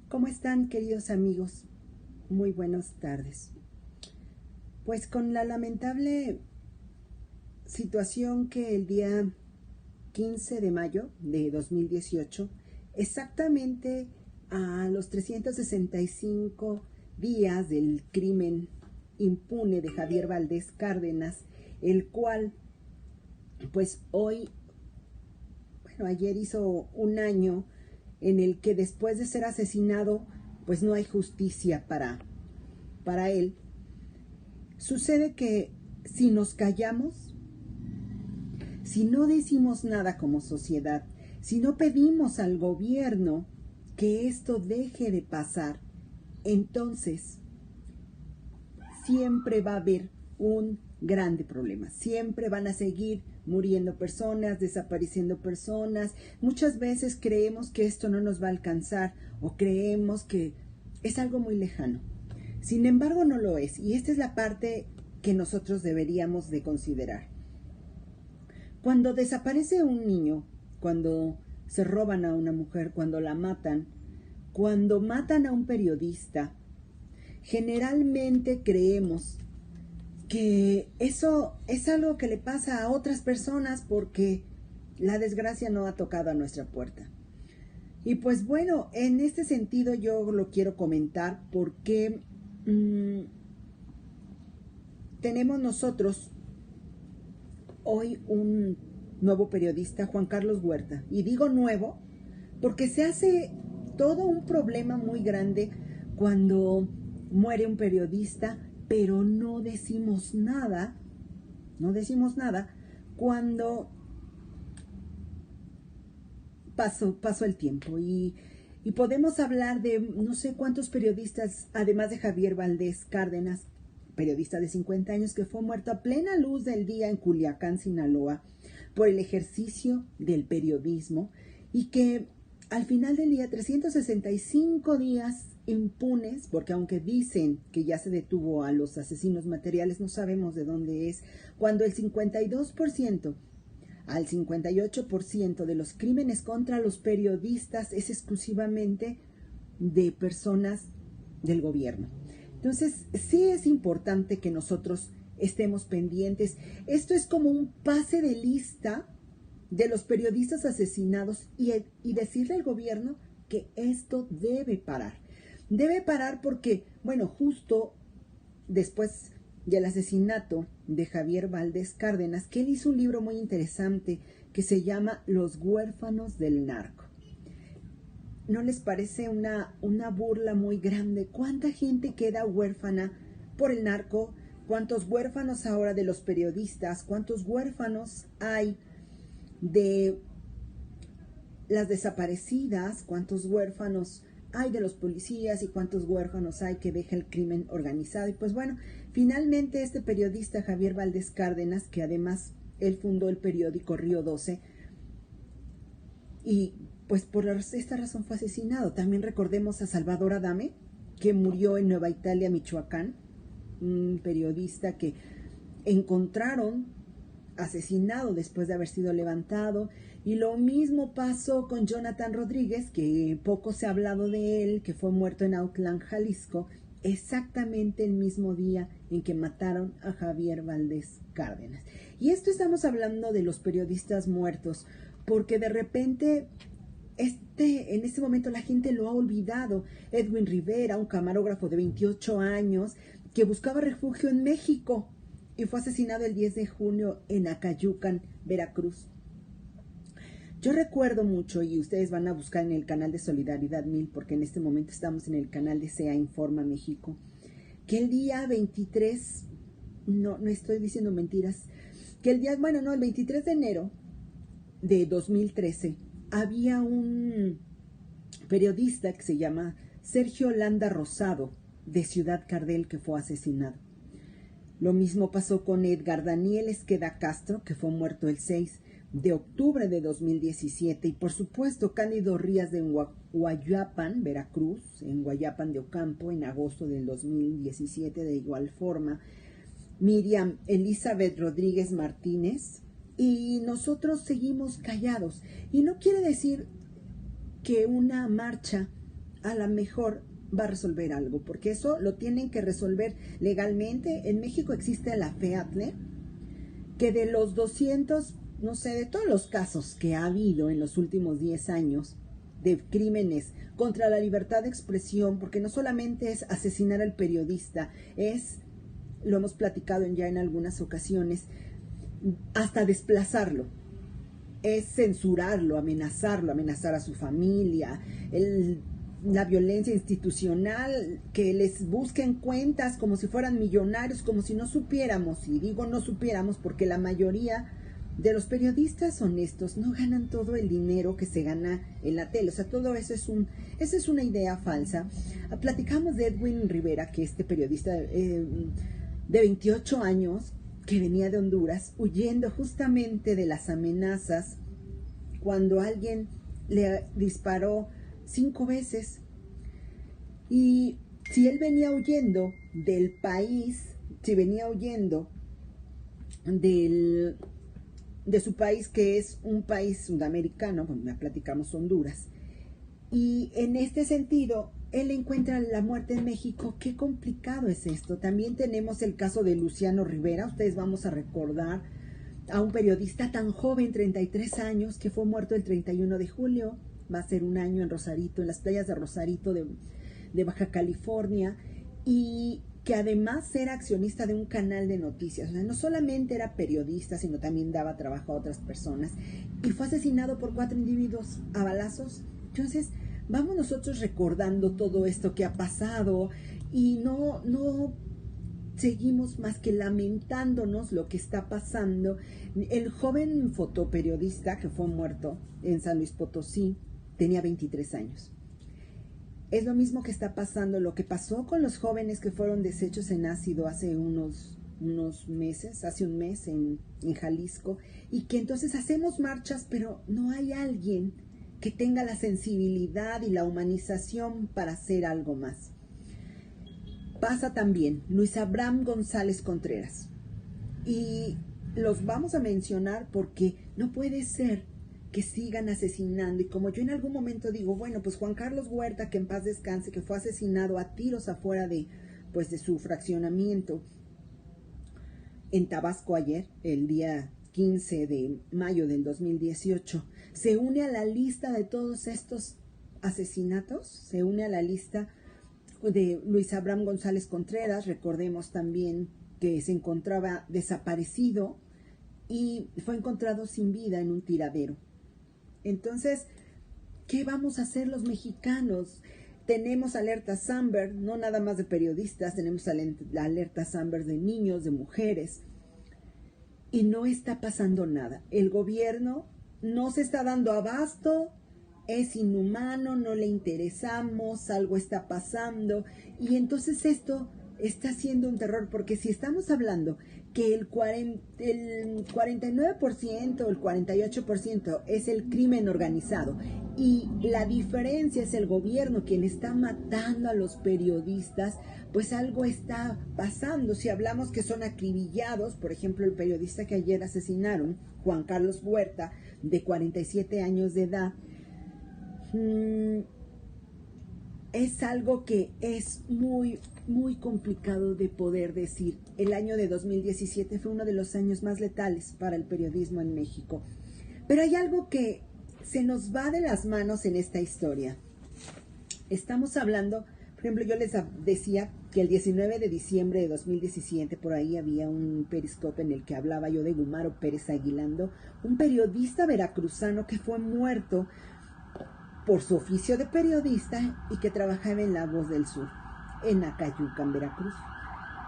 ¿Cómo están, queridos amigos? Muy buenas tardes. Pues con la lamentable situación que el día 15 de mayo de 2018, exactamente a los 365 días del crimen impune de Javier Valdés Cárdenas, el cual, pues hoy, bueno, ayer hizo un año en el que después de ser asesinado, pues no hay justicia para él. Sucede que si nos callamos, si no decimos nada como sociedad, si no pedimos al gobierno que esto deje de pasar, entonces siempre va a haber un grande problema. Siempre van a seguir muriendo personas, desapareciendo personas. Muchas veces creemos que esto no nos va a alcanzar o creemos que es algo muy lejano. Sin embargo, no lo es. Y esta es la parte que nosotros deberíamos de considerar. Cuando desaparece un niño, cuando se roban a una mujer, cuando la matan, cuando matan a un periodista, generalmente creemos que eso es algo que le pasa a otras personas porque la desgracia no ha tocado a nuestra puerta. Y pues bueno, en este sentido yo lo quiero comentar porque tenemos nosotros hoy un nuevo periodista, Juan Carlos Huerta. Y digo nuevo porque se hace todo un problema muy grande cuando muere un periodista, pero no decimos nada cuando pasó el tiempo. Y podemos hablar de no sé cuántos periodistas, además de Javier Valdés Cárdenas, periodista de 50 años, que fue muerto a plena luz del día en Culiacán, Sinaloa, por el ejercicio del periodismo, y que al final del día, 365 días impunes, porque aunque dicen que ya se detuvo a los asesinos materiales, no sabemos de dónde es, cuando el 52% al 58% de los crímenes contra los periodistas es exclusivamente de personas del gobierno. Entonces, sí es importante que nosotros estemos pendientes. Esto es como un pase de lista de los periodistas asesinados y decirle al gobierno que esto debe parar. Debe parar porque, bueno, justo después del asesinato de Javier Valdés Cárdenas, que él hizo un libro muy interesante que se llama Los huérfanos del narco. ¿No les parece una burla muy grande? ¿Cuánta gente queda huérfana por el narco? ¿Cuántos huérfanos ahora de los periodistas? ¿Cuántos huérfanos hay de las desaparecidas? ¿Cuántos huérfanos hay de los policías y cuántos huérfanos hay que deja el crimen organizado? Y pues bueno, finalmente este periodista Javier Valdés Cárdenas, que además él fundó el periódico Río 12, y pues por esta razón fue asesinado. También recordemos a Salvador Adame, que murió en Nueva Italia, Michoacán, un periodista que encontraron asesinado después de haber sido levantado. Y lo mismo pasó con Jonathan Rodríguez, que poco se ha hablado de él, que fue muerto en Autlán, Jalisco, exactamente el mismo día en que mataron a Javier Valdés Cárdenas. Y esto estamos hablando de los periodistas muertos, porque de repente en este momento la gente lo ha olvidado. Edwin Rivera, un camarógrafo de 28 años, que buscaba refugio en México y fue asesinado el 10 de junio en Acayucan, Veracruz. Yo recuerdo mucho, y ustedes van a buscar en el canal de Solidaridad 1000, porque en este momento estamos en el canal de SEA Informa México, que el día 23, no estoy diciendo mentiras, que el 23 de enero de 2013, había un periodista que se llama Sergio Landa Rosado, de Ciudad Cardel, que fue asesinado. Lo mismo pasó con Edgar Daniel Esqueda Castro, que fue muerto el 6 de octubre de 2017. Y por supuesto, Cándido Rías de Guayapan, Veracruz, en Guayapan de Ocampo, en agosto del 2017, de igual forma. Miriam Elizabeth Rodríguez Martínez. Y nosotros seguimos callados. Y no quiere decir que una marcha a lo mejor va a resolver algo, porque eso lo tienen que resolver legalmente. En México existe la FEATLE, que de los 200, no sé, de todos los casos que ha habido en los últimos 10 años de crímenes contra la libertad de expresión, porque no solamente es asesinar al periodista, es, lo hemos platicado ya en algunas ocasiones, hasta desplazarlo, es censurarlo, amenazar a su familia, la violencia institucional, que les busquen cuentas como si fueran millonarios, como si no supiéramos, y digo no supiéramos porque la mayoría de los periodistas honestos no ganan todo el dinero que se gana en la tele. O sea, todo eso es una idea falsa. Platicamos de Edwin Rivera, que este periodista de 28 años, que venía de Honduras, huyendo justamente de las amenazas cuando alguien le disparó 5 veces. Y si él venía huyendo del país, si venía huyendo de su país, que es un país sudamericano, bueno, ya platicamos Honduras, y en este sentido, él encuentra la muerte en México. Qué complicado es esto. También tenemos el caso de Luciano Rivera. Ustedes vamos a recordar a un periodista tan joven, 33 años, que fue muerto el 31 de julio. Va a ser un año en Rosarito, en las playas de Rosarito de Baja California, y que además era accionista de un canal de noticias. O sea, no solamente era periodista, sino también daba trabajo a otras personas, y fue asesinado por 4 individuos a balazos. Entonces, vamos nosotros recordando todo esto que ha pasado y no seguimos más que lamentándonos lo que está pasando. El joven fotoperiodista que fue muerto en San Luis Potosí tenía 23 años. Es lo mismo que está pasando, lo que pasó con los jóvenes que fueron deshechos en ácido hace unos meses, hace un mes en Jalisco, y que entonces hacemos marchas, pero no hay alguien que tenga la sensibilidad y la humanización para hacer algo más. Pasa también Luis Abraham González Contreras, y los vamos a mencionar porque no puede ser que sigan asesinando. Y como yo en algún momento digo, bueno, pues Juan Carlos Huerta, que en paz descanse, que fue asesinado a tiros afuera de su fraccionamiento en Tabasco ayer, el día 15 de mayo del 2018, se une a la lista de todos estos asesinatos, se une a la lista de Luis Abraham González Contreras. Recordemos también que se encontraba desaparecido y fue encontrado sin vida en un tiradero. Entonces, ¿qué vamos a hacer los mexicanos? Tenemos alertas Amber, no nada más de periodistas, tenemos alertas Amber de niños, de mujeres, y no está pasando nada. El gobierno no se está dando abasto, es inhumano, no le interesamos, algo está pasando, y entonces esto está siendo un terror, porque si estamos hablando que el 49% o el 48% es el crimen organizado, y la diferencia es el gobierno quien está matando a los periodistas, pues algo está pasando. Si hablamos que son acribillados, por ejemplo, el periodista que ayer asesinaron, Juan Carlos Huerta, de 47 años de edad, es algo que es muy, muy complicado de poder decir. El año de 2017 fue uno de los años más letales para el periodismo en México. Pero hay algo que se nos va de las manos en esta historia. Estamos hablando, por ejemplo, yo les decía que el 19 de diciembre de 2017, por ahí había un periscope en el que hablaba yo de Gumaro Pérez Aguilando, un periodista veracruzano que fue muerto por su oficio de periodista y que trabajaba en La Voz del Sur, en Acayuca, en Veracruz.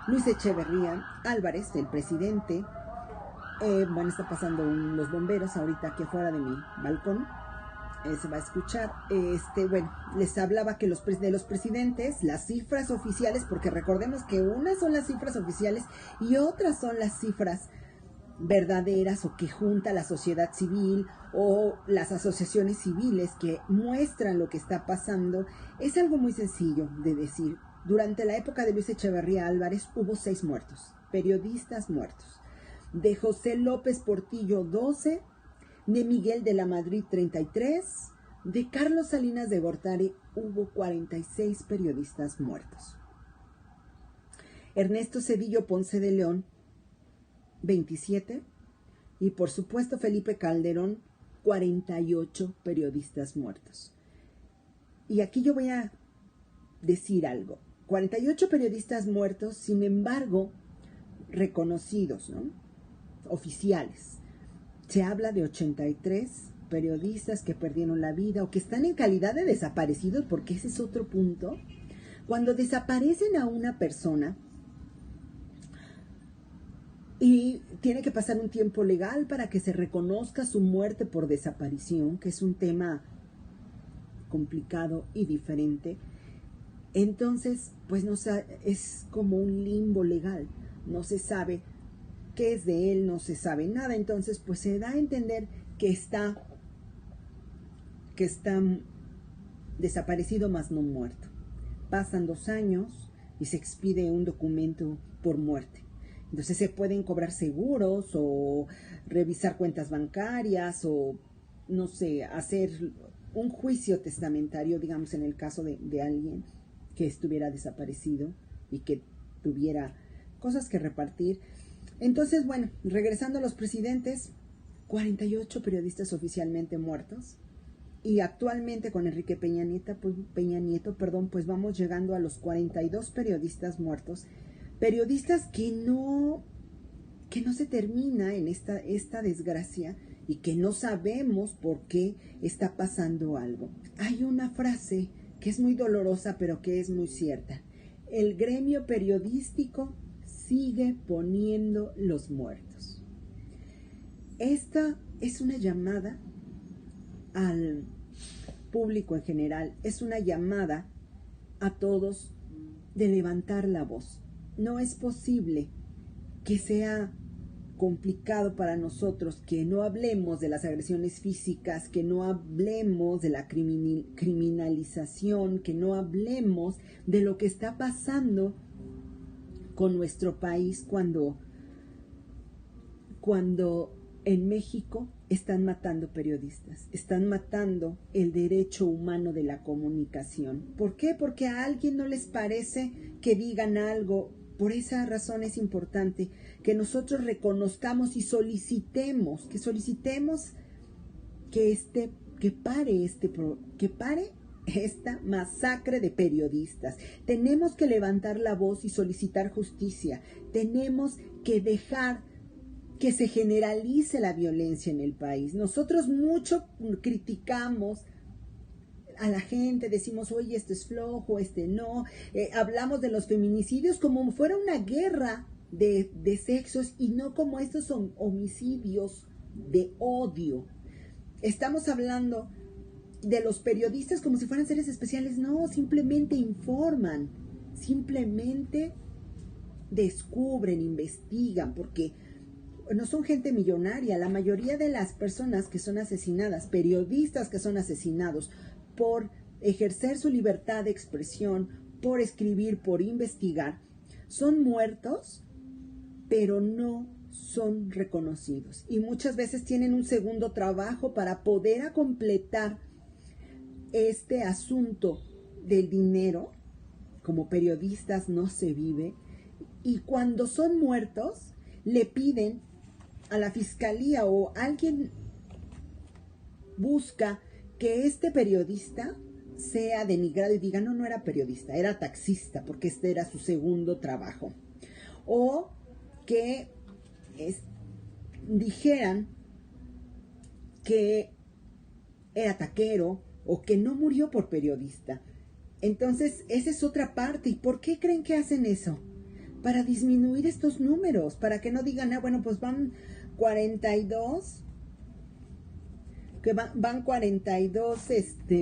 Luis Echeverría Álvarez, el presidente, está pasando los bomberos ahorita aquí afuera de mi balcón, se va a escuchar, les hablaba que de los presidentes, las cifras oficiales, porque recordemos que unas son las cifras oficiales y otras son las cifras verdaderas o que junta la sociedad civil o las asociaciones civiles que muestran lo que está pasando. Es algo muy sencillo de decir. Durante la época de Luis Echeverría Álvarez hubo 6 muertos, periodistas muertos. De José López Portillo, 12, de Miguel de la Madrid, 33, De Carlos Salinas de Gortari hubo 46 periodistas muertos. Ernesto Zedillo Ponce de León, 27. Y por supuesto Felipe Calderón, 48 periodistas muertos. Y aquí yo voy a decir algo. 48 periodistas muertos, sin embargo, reconocidos, ¿no? Oficiales. Se habla de 83 periodistas que perdieron la vida o que están en calidad de desaparecidos, porque ese es otro punto. Cuando desaparecen a una persona y tiene que pasar un tiempo legal para que se reconozca su muerte por desaparición, que es un tema complicado y diferente, entonces pues no es como un limbo legal, no se sabe qué es de él, no se sabe nada, entonces pues se da a entender que está desaparecido más no muerto. Pasan 2 años y se expide un documento por muerte. Entonces se pueden cobrar seguros o revisar cuentas bancarias o, no sé, hacer un juicio testamentario, digamos, en el caso de alguien que estuviera desaparecido y que tuviera cosas que repartir. Entonces, bueno, regresando a los presidentes, 48 periodistas oficialmente muertos. Y actualmente con Enrique Peña Nieto, pues vamos llegando a los 42 periodistas muertos. Periodistas que no se termina en esta desgracia y que no sabemos por qué está pasando algo. Hay una frase que es muy dolorosa, pero que es muy cierta. El gremio periodístico sigue poniendo los muertos. Esta es una llamada al público en general, es una llamada a todos de levantar la voz. No es posible que sea complicado para nosotros que no hablemos de las agresiones físicas, que no hablemos de la criminalización, que no hablemos de lo que está pasando con nuestro país cuando en México están matando periodistas, están matando el derecho humano de la comunicación. ¿Por qué? Porque a alguien no les parece que digan algo. Por esa razón es importante que nosotros reconozcamos y solicitemos que pare esta masacre de periodistas. Tenemos que levantar la voz y solicitar justicia. Tenemos que dejar que se generalice la violencia en el país. Nosotros mucho criticamos a la gente, decimos, oye, este es flojo, este no. Hablamos de los feminicidios como fuera una guerra de sexos y no como estos son homicidios de odio. Estamos hablando de los periodistas como si fueran seres especiales. No, simplemente informan, simplemente descubren, investigan, porque no son gente millonaria. La mayoría de las personas que son asesinadas, periodistas que son asesinados por ejercer su libertad de expresión, por escribir, por investigar, son muertos, pero no son reconocidos. Y muchas veces tienen un segundo trabajo para poder completar este asunto del dinero. Como periodistas no se vive. Y cuando son muertos, le piden a la fiscalía o alguien busca que este periodista sea denigrado y diga, no era periodista, era taxista, porque este era su segundo trabajo. O que dijeran que era taquero o que no murió por periodista. Entonces, esa es otra parte. ¿Y por qué creen que hacen eso? Para disminuir estos números, para que no digan, bueno, pues van 42, van 42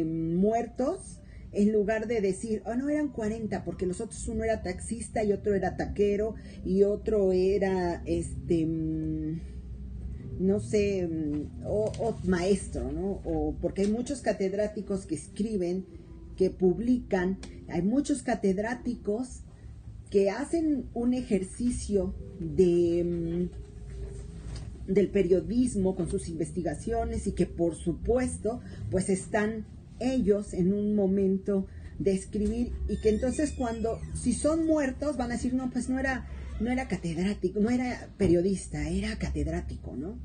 muertos, en lugar de decir, no, eran 40, porque los otros, uno era taxista y otro era taquero y otro era, no sé, o maestro, ¿no? O porque hay muchos catedráticos que escriben, que publican, hay muchos catedráticos que hacen un ejercicio de del periodismo con sus investigaciones y que por supuesto pues están ellos en un momento de escribir y que entonces cuando, si son muertos, van a decir, no, pues no era catedrático, no era periodista, era catedrático, ¿no?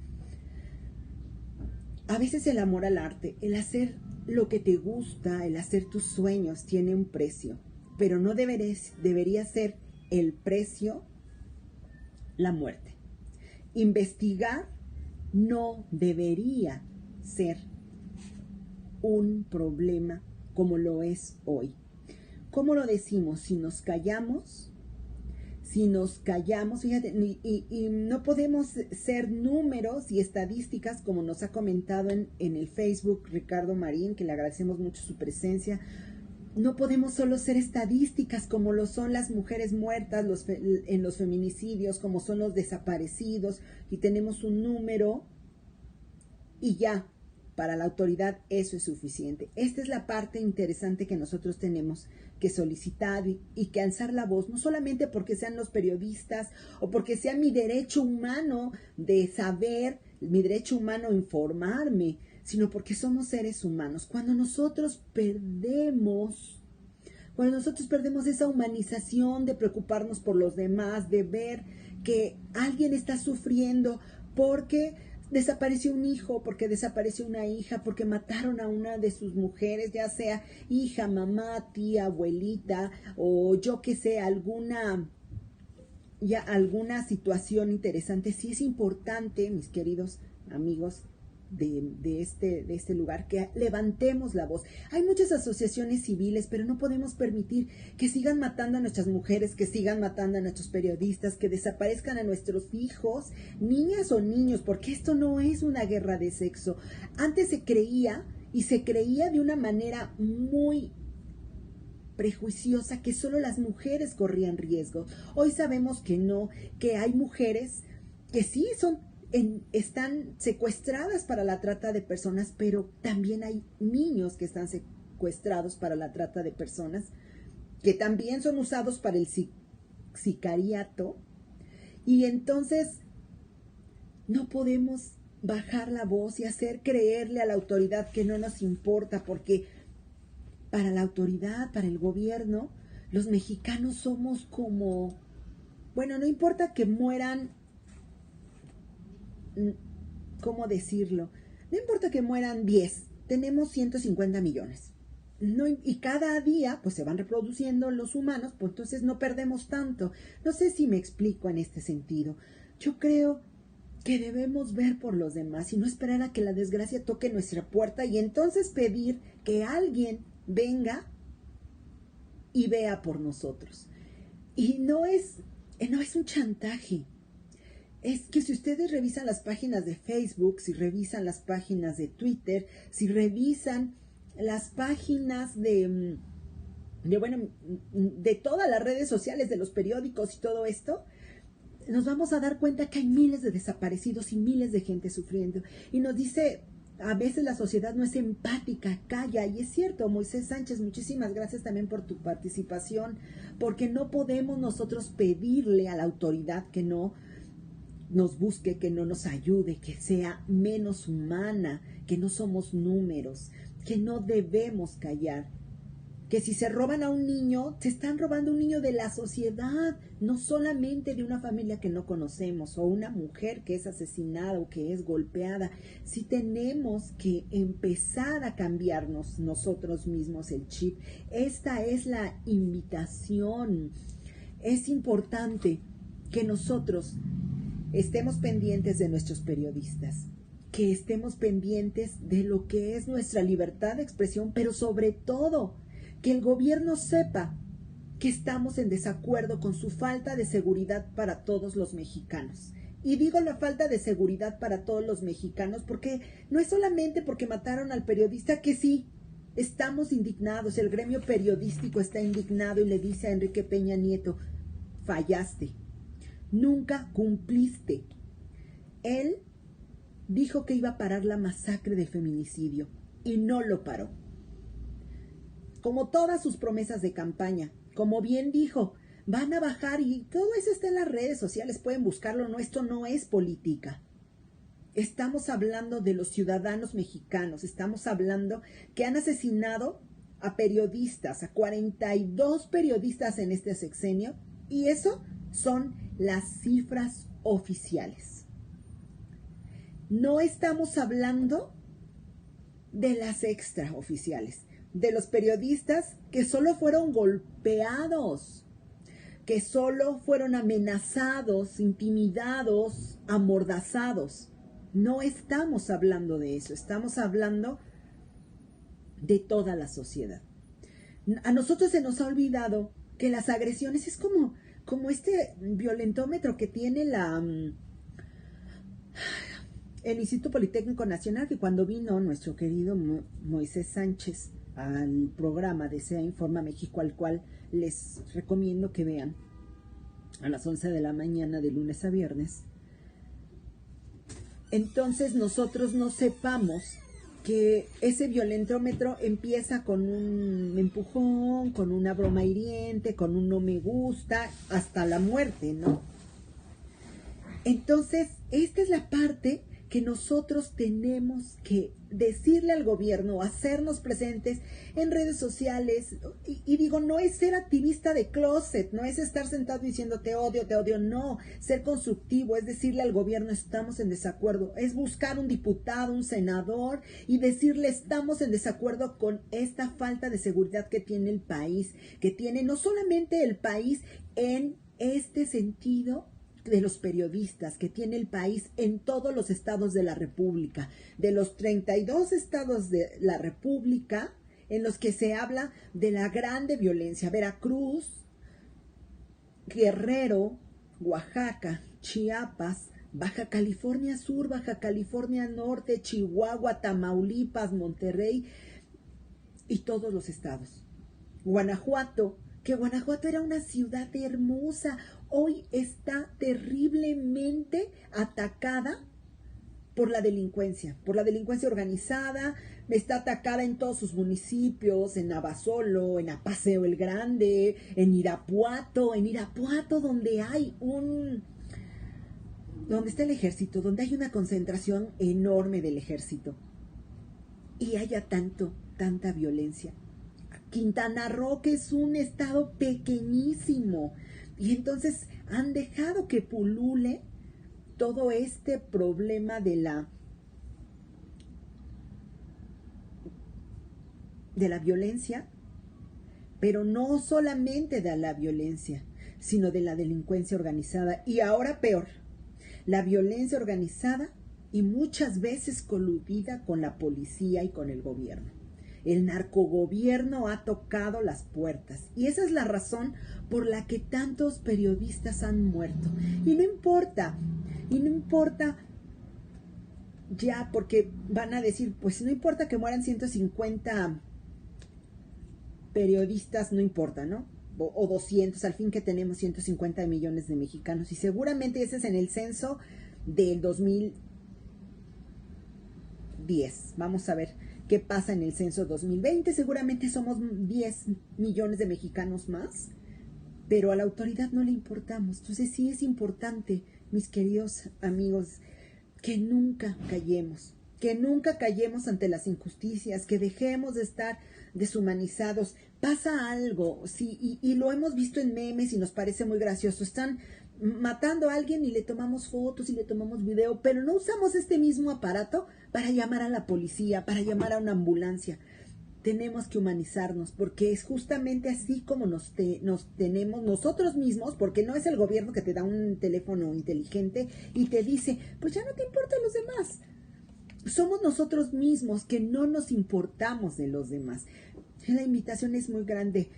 A veces el amor al arte, el hacer lo que te gusta, el hacer tus sueños tiene un precio, pero no debería ser el precio la muerte. Investigar no debería ser un problema como lo es hoy. ¿Cómo lo decimos? Si nos callamos, fíjate, y no podemos ser números y estadísticas como nos ha comentado en el Facebook Ricardo Marín, que le agradecemos mucho su presencia. No podemos solo ser estadísticas como lo son las mujeres muertas en los feminicidios, como son los desaparecidos, y tenemos un número y ya, para la autoridad eso es suficiente. Esta es la parte interesante que nosotros tenemos que solicitar y que alzar la voz, no solamente porque sean los periodistas o porque sea mi derecho humano de saber, mi derecho humano a informarme, sino porque somos seres humanos. Cuando nosotros perdemos esa humanización de preocuparnos por los demás, de ver que alguien está sufriendo porque desapareció un hijo, porque desapareció una hija, porque mataron a una de sus mujeres, ya sea hija, mamá, tía, abuelita, o yo que sé, alguna situación interesante. Sí es importante, mis queridos amigos de este lugar, que levantemos la voz. Hay muchas asociaciones civiles, pero no podemos permitir que sigan matando a nuestras mujeres, que sigan matando a nuestros periodistas, que desaparezcan a nuestros hijos, niñas o niños, porque esto no es una guerra de sexo. Antes se creía de una manera muy prejuiciosa que solo las mujeres corrían riesgo. Hoy sabemos que no, que hay mujeres que sí están secuestradas para la trata de personas, pero también hay niños que están secuestrados para la trata de personas, que también son usados para el sicariato, y entonces no podemos bajar la voz y hacer creerle a la autoridad que no nos importa, porque para la autoridad, para el gobierno, los mexicanos somos como, bueno, no importa que mueran, ¿cómo decirlo? No importa que mueran 10, tenemos 150 millones. No, y cada día pues se van reproduciendo los humanos, pues entonces no perdemos tanto. No sé si me explico en este sentido. Yo creo que debemos ver por los demás y no esperar a que la desgracia toque nuestra puerta y entonces pedir que alguien venga y vea por nosotros. Y no es un chantaje. Es que si ustedes revisan las páginas de Facebook, si revisan las páginas de Twitter, si revisan las páginas de todas las redes sociales, de los periódicos y todo esto, nos vamos a dar cuenta que hay miles de desaparecidos y miles de gente sufriendo. Y nos dice, a veces la sociedad no es empática, calla, y es cierto. Moisés Sánchez, muchísimas gracias también por tu participación, porque no podemos nosotros pedirle a la autoridad que no nos busque, que no nos ayude, que sea menos humana, que no somos números, que no debemos callar, que si se roban a un niño, se están robando a un niño de la sociedad, no solamente de una familia que no conocemos, o una mujer que es asesinada o que es golpeada. Sí tenemos que empezar a cambiarnos nosotros mismos el chip. Esta es la invitación. Es importante que nosotros estemos pendientes de nuestros periodistas, que estemos pendientes de lo que es nuestra libertad de expresión, pero sobre todo que el gobierno sepa que estamos en desacuerdo con su falta de seguridad para todos los mexicanos. Y digo la falta de seguridad para todos los mexicanos porque no es solamente porque mataron al periodista, que sí, estamos indignados, el gremio periodístico está indignado y le dice a Enrique Peña Nieto, fallaste. Nunca cumpliste. Él dijo que iba a parar la masacre del feminicidio y no lo paró. Como todas sus promesas de campaña, como bien dijo, van a bajar y todo eso está en las redes sociales, pueden buscarlo, no, esto no es política. Estamos hablando de los ciudadanos mexicanos, estamos hablando que han asesinado a periodistas, a 42 periodistas en este sexenio, y eso son las cifras oficiales. No estamos hablando de las extraoficiales, de los periodistas que solo fueron golpeados, que solo fueron amenazados, intimidados, amordazados. No estamos hablando de eso, estamos hablando de toda la sociedad. A nosotros se nos ha olvidado que las agresiones es como este violentómetro que tiene el Instituto Politécnico Nacional, que cuando vino nuestro querido Moisés Sánchez al programa de SEA Informa México, al cual les recomiendo que vean a las 11 de la mañana de lunes a viernes, entonces nosotros no sepamos que ese violentómetro empieza con un empujón, con una broma hiriente, con un no me gusta, hasta la muerte, ¿no? Entonces, esta es la parte que nosotros tenemos que decirle al gobierno, hacernos presentes en redes sociales. Y digo, no es ser activista de closet, no es estar sentado diciendo te odio, no. Ser constructivo es decirle al gobierno estamos en desacuerdo, es buscar un diputado, un senador y decirle estamos en desacuerdo con esta falta de seguridad que tiene el país, que tiene no solamente el país en este sentido, de los periodistas que tiene el país en todos los estados de la República, de los 32 estados de la República en los que se habla de la grande violencia: Veracruz, Guerrero, Oaxaca, Chiapas, Baja California Sur, Baja California Norte, Chihuahua, Tamaulipas, Monterrey y todos los estados. Guanajuato, que Guanajuato era una ciudad hermosa, hoy está terriblemente atacada por la delincuencia organizada, está atacada en todos sus municipios, en Abasolo, en Apaseo el Grande, en Irapuato, donde está el ejército, donde hay una concentración enorme del ejército y haya tanta violencia. Quintana Roo, que es un estado pequeñísimo, y entonces han dejado que pulule todo este problema de la violencia, pero no solamente de la violencia, sino de la delincuencia organizada, y ahora peor, la violencia organizada y muchas veces coludida con la policía y con el gobierno. El narcogobierno ha tocado las puertas y esa es la razón por la que tantos periodistas han muerto. Y no importa ya, porque van a decir, pues no importa que mueran 150 periodistas, no importa, ¿no? O 200, al fin que tenemos 150 millones de mexicanos y seguramente ese es en el censo del 2010. Vamos a ver qué pasa en el censo 2020, seguramente somos 10 millones de mexicanos más, pero a la autoridad no le importamos. Entonces sí es importante, mis queridos amigos, que nunca callemos ante las injusticias, que dejemos de estar deshumanizados. Pasa algo, sí, y lo hemos visto en memes y nos parece muy gracioso. Están matando a alguien y le tomamos fotos y le tomamos video, pero no usamos este mismo aparato para llamar a la policía, para llamar a una ambulancia. Tenemos que humanizarnos, porque es justamente así como nos tenemos nosotros mismos, porque no es el gobierno que te da un teléfono inteligente y te dice, pues ya no te importan los demás. Somos nosotros mismos que no nos importamos de los demás. La invitación es muy grande.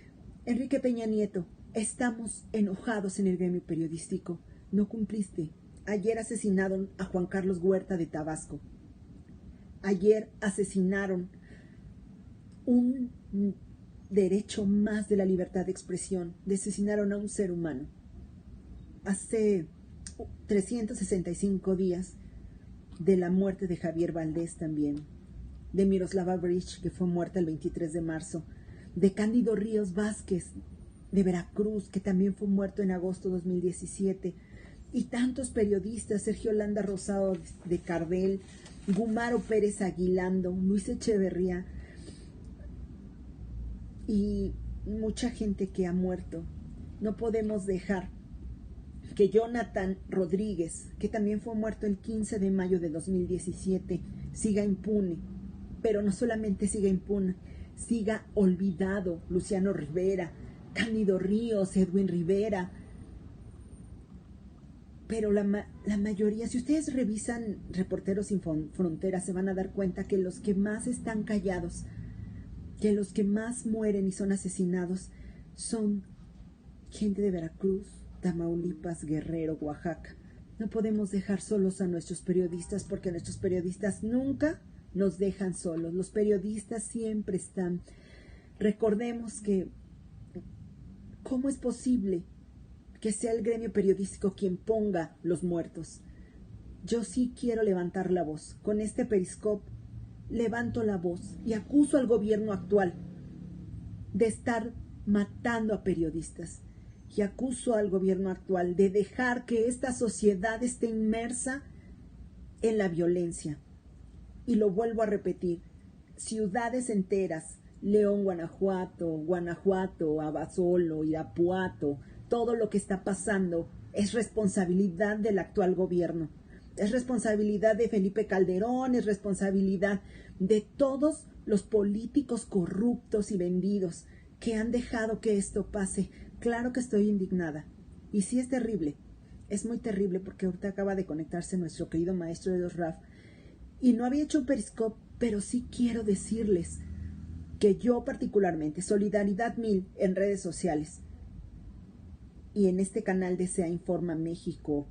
Enrique Peña Nieto, estamos enojados en el gremio periodístico. No cumpliste. Ayer asesinaron a Juan Carlos Huerta de Tabasco. Ayer asesinaron un derecho más de la libertad de expresión. Asesinaron a un ser humano. Hace 365 días de la muerte de Javier Valdés también. De Miroslava Breach, que fue muerta el 23 de marzo. De Cándido Ríos Vázquez, de Veracruz, que también fue muerto en agosto de 2017. Y tantos periodistas, Sergio Landa Rosado de Cardel, Gumaro Pérez Aguilando, Luis Echeverría y mucha gente que ha muerto. No podemos dejar que Jonathan Rodríguez, que también fue muerto el 15 de mayo de 2017, siga impune. Pero no solamente siga impune, siga olvidado. Luciano Rivera, Cándido Ríos, Edwin Rivera. Pero la mayoría, si ustedes revisan Reporteros Sin Fronteras, se van a dar cuenta que los que más están callados, que los que más mueren y son asesinados, son gente de Veracruz, Tamaulipas, Guerrero, Oaxaca. No podemos dejar solos a nuestros periodistas, porque nuestros periodistas nunca nos dejan solos. Los periodistas siempre están. Recordemos que, ¿cómo es posible que sea el gremio periodístico quien ponga los muertos? Yo sí quiero levantar la voz. Con este Periscope levanto la voz y acuso al gobierno actual de estar matando a periodistas. Y acuso al gobierno actual de dejar que esta sociedad esté inmersa en la violencia. Y lo vuelvo a repetir, ciudades enteras, León, Guanajuato, Abasolo, Irapuato, todo lo que está pasando es responsabilidad del actual gobierno. Es responsabilidad de Felipe Calderón, es responsabilidad de todos los políticos corruptos y vendidos que han dejado que esto pase. Claro que estoy indignada. Y sí es terrible. Es muy terrible porque ahorita acaba de conectarse nuestro querido maestro de los RAF. Y no había hecho un Periscope, pero sí quiero decirles que yo particularmente, Solidaridad 1000 en redes sociales y en este canal de SEA Informa México,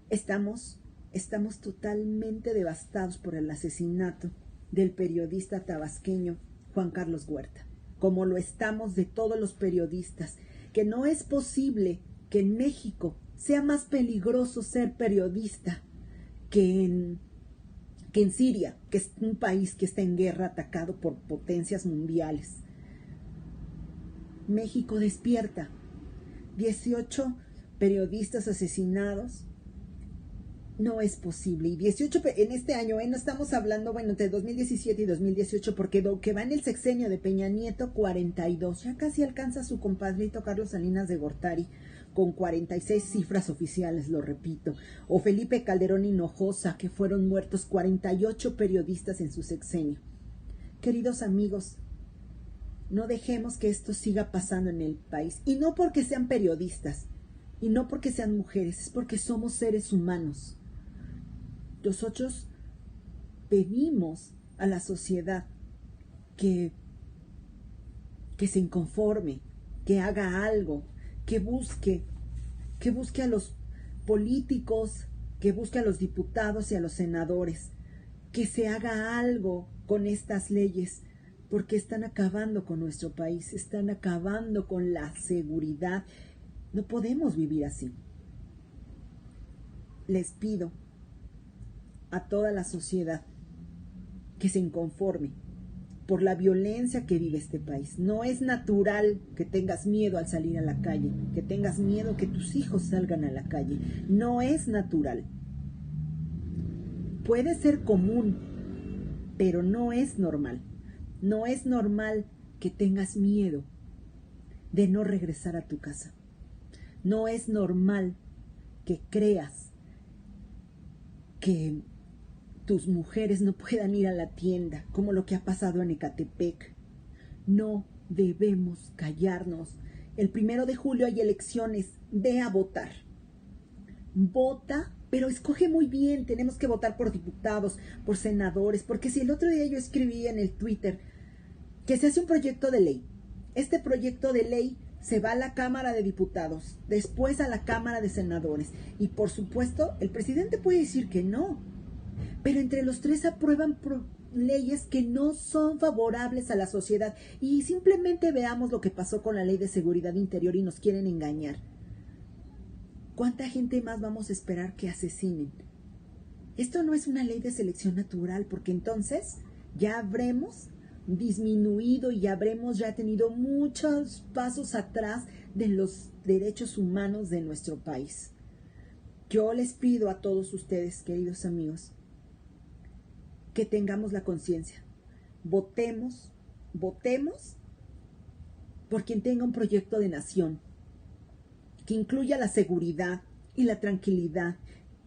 estamos totalmente devastados por el asesinato del periodista tabasqueño Juan Carlos Huerta, como lo estamos de todos los periodistas, que no es posible que en México sea más peligroso ser periodista que en Siria, que es un país que está en guerra atacado por potencias mundiales. México despierta. 18 periodistas asesinados. No es posible. Y 18 en este año, no estamos hablando, entre 2017 y 2018, porque lo que va en el sexenio de Peña Nieto, 42. Ya casi alcanza a su compadrito Carlos Salinas de Gortari, con 46 cifras oficiales, lo repito. O Felipe Calderón Hinojosa, que fueron muertos 48 periodistas en su sexenio. Queridos amigos, no dejemos que esto siga pasando en el país. Y no porque sean periodistas, y no porque sean mujeres, es porque somos seres humanos. Nosotros pedimos a la sociedad que se inconforme, que haga algo, que busque a los políticos, que busque a los diputados y a los senadores, que se haga algo con estas leyes, porque están acabando con nuestro país, están acabando con la seguridad. No podemos vivir así. Les pido a toda la sociedad que se inconforme por la violencia que vive este país. No es natural que tengas miedo al salir a la calle, que tengas miedo que tus hijos salgan a la calle. No es natural. Puede ser común, pero no es normal. No es normal que tengas miedo de no regresar a tu casa. No es normal que creas que tus mujeres no puedan ir a la tienda, como lo que ha pasado en Ecatepec. No debemos callarnos. El 1 de julio hay elecciones. Ve a votar. Vota, pero escoge muy bien. Tenemos que votar por diputados, por senadores, porque si el otro día yo escribí en el Twitter que se hace un proyecto de ley. Este proyecto de ley se va a la Cámara de Diputados, después a la Cámara de Senadores. Y por supuesto, el presidente puede decir que no. Pero entre los tres aprueban leyes que no son favorables a la sociedad. Y simplemente veamos lo que pasó con la Ley de Seguridad Interior y nos quieren engañar. ¿Cuánta gente más vamos a esperar que asesinen? Esto no es una ley de selección natural, porque entonces ya habremos disminuido y habremos ya tenido muchos pasos atrás de los derechos humanos de nuestro país. Yo les pido a todos ustedes, queridos amigos, que tengamos la conciencia. Votemos por quien tenga un proyecto de nación, que incluya la seguridad y la tranquilidad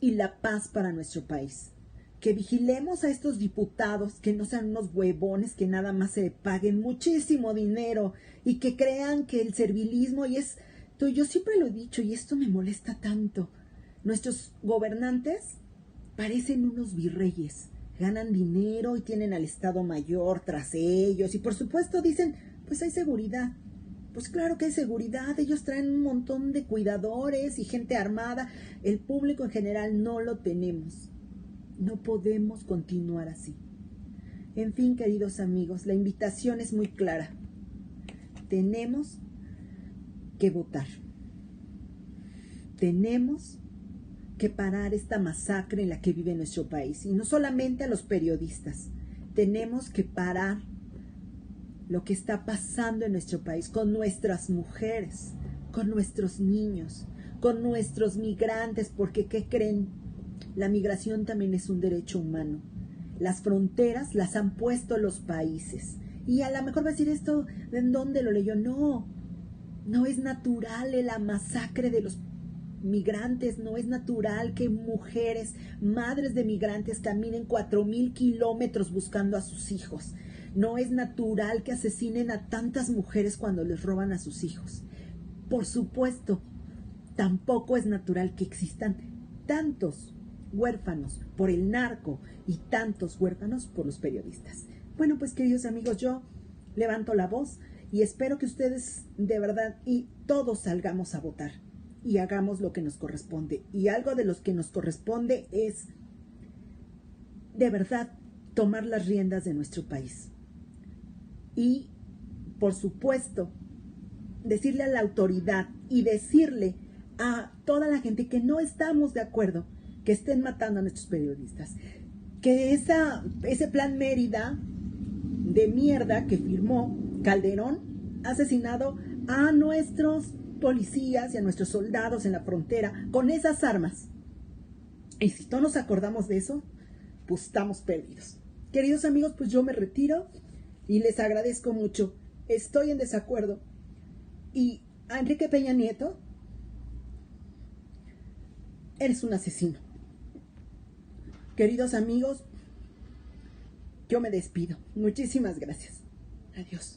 y la paz para nuestro país. Que vigilemos a estos diputados, que no sean unos huevones que nada más se paguen muchísimo dinero y que crean que el servilismo, yo siempre lo he dicho y esto me molesta tanto, nuestros gobernantes parecen unos virreyes, ganan dinero y tienen al Estado Mayor tras ellos y por supuesto dicen, pues hay seguridad. Pues claro que hay seguridad, ellos traen un montón de cuidadores y gente armada, el público en general no lo tenemos. No podemos continuar así. En fin, queridos amigos, la invitación es muy clara. Tenemos que votar. Tenemos que parar esta masacre en la que vive nuestro país. Y no solamente a los periodistas. Tenemos que parar lo que está pasando en nuestro país con nuestras mujeres, con nuestros niños, con nuestros migrantes, porque ¿qué creen? La migración también es un derecho humano. Las fronteras las han puesto los países. Y a lo mejor va a decir esto, ¿en dónde lo leyó? No, no es natural la masacre de los migrantes, no es natural que mujeres, madres de migrantes caminen 4,000 kilómetros buscando a sus hijos. No es natural que asesinen a tantas mujeres cuando les roban a sus hijos. Por supuesto, tampoco es natural que existan tantos huérfanos por el narco y tantos huérfanos por los periodistas. Bueno, pues queridos amigos, yo levanto la voz y espero que ustedes de verdad y todos salgamos a votar y hagamos lo que nos corresponde. Y algo de lo que nos corresponde es de verdad tomar las riendas de nuestro país. Y, por supuesto, decirle a la autoridad y decirle a toda la gente que no estamos de acuerdo que estén matando a nuestros periodistas, que ese plan Mérida de mierda que firmó Calderón ha asesinado a nuestros policías y a nuestros soldados en la frontera con esas armas. Y si no nos acordamos de eso, pues estamos perdidos. Queridos amigos, pues yo me retiro y les agradezco mucho. Estoy en desacuerdo. Y a Enrique Peña Nieto, eres un asesino. Queridos amigos, yo me despido. Muchísimas gracias. Adiós.